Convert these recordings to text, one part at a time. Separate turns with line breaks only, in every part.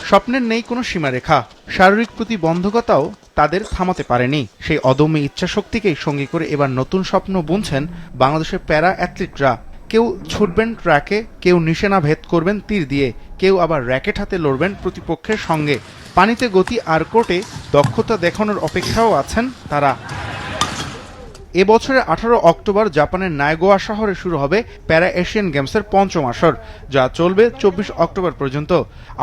স্বপ্নের নেই কোনো সীমারেখা, শারীরিক প্রতিবন্ধকতাও তাদের থামাতে পারেনি। সেই অদম্য ইচ্ছাশক্তিকেই সঙ্গী করে এবার নতুন স্বপ্ন বুনছেন বাংলাদেশের প্যারা অ্যাথলিটরা। কেউ ছুটবেন ট্র্যাকে, কেউ নিশানা ভেদ করবেন তীর দিয়ে, কেউ আবার র্যাকেট হাতে লড়বেন প্রতিপক্ষের সঙ্গে। পানিতে গতি আর কোর্টে দক্ষতা দেখানোর অপেক্ষাও আছেন তারা। এবছরের 18 অক্টোবর জাপানের নাগোয়া শহরে শুরু হবে প্যারা এশিয়ান গেমসের পঞ্চম আসর, যা চলবে 24 অক্টোবর পর্যন্ত।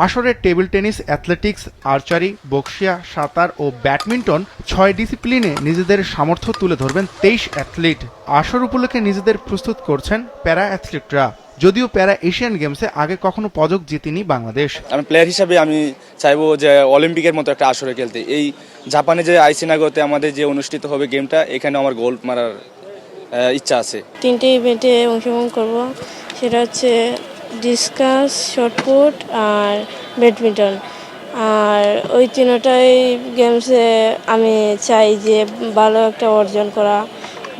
আসরে টেবিল টেনিস, অ্যাথলেটিক্স, আর্চারি, বক্সিয়া, সাঁতার ও ব্যাডমিন্টন 6 ডিসিপ্লিনে নিজেদের সামর্থ্য তুলে ধরবেন 23 অ্যাথলিট। আসর উপলক্ষে নিজেদের প্রস্তুত করছেন প্যারা অ্যাথলিটরা। যদিও প্যারা এশিয়ান গেমসে আগে কখনো পদক জিতেনি বাংলাদেশ।
আমি প্লেয়ার হিসাবে আমি চাইবো যে অলিম্পিকের মতো একটা আসরে খেলতে। এই জাপানে যে আইচি নাগোতে আমাদের যে অনুষ্ঠিত হবে গেমটা, এখানে আমার গোল্ড মারার ইচ্ছা আছে।
3টে ইভেন্টে অংশগ্রহণ করব, সেটা হচ্ছে ডিসকাস, শর্টপুট আর ব্যাডমিন্টন। আর ওই তিনটাই গেমসে আমি চাই যে ভালো একটা অর্জন করা,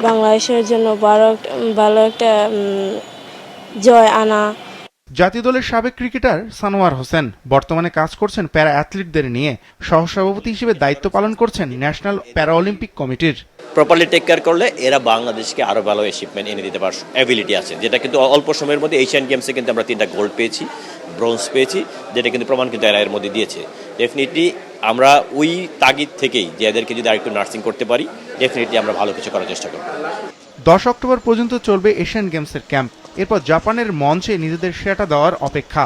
বাংলাদেশের জন্য ভালো একটা জয় আনা।
জাতীয় দলের সাবেক ক্রিকেটার সানোয়ার হোসেন বর্তমানে কাজ করছেন প্যারা অ্যাথলিটদের নিয়ে। সহসভাপতি হিসেবে দায়িত্ব পালন করছেন ন্যাশনাল প্যারা অলিম্পিক কমিটির।
প্রপারলি টেক কেয়ার করলে এরা বাংলাদেশকে আরো ভালো অ্যাচিভমেন্ট এনে দিতে পারার অ্যাবিলিটি আছে, যেটা কিন্তু অল্প সময়ের মধ্যে এশিয়ান গেমসে কিন্তু আমরা 3টা গোল্ড পেয়েছি, ব্রোঞ্জ পেয়েছি, যেটা কিন্তু প্রমাণ কিন্তু এরা এর মধ্যে দিয়েছে। ডেফিনেটলি আমরা ওই তাগিদ থেকেই যে এদেরকে যদি আরেকটু নার্সিং করতে পারি, ডেফিনেটলি আমরা ভালো কিছু করার চেষ্টা করব।
10 অক্টোবর পর্যন্ত চলবে এশিয়ান গেমসের ক্যাম্প। এরপর জাপানের মঞ্চে নিজেদের সেটা দেওয়ার অপেক্ষা।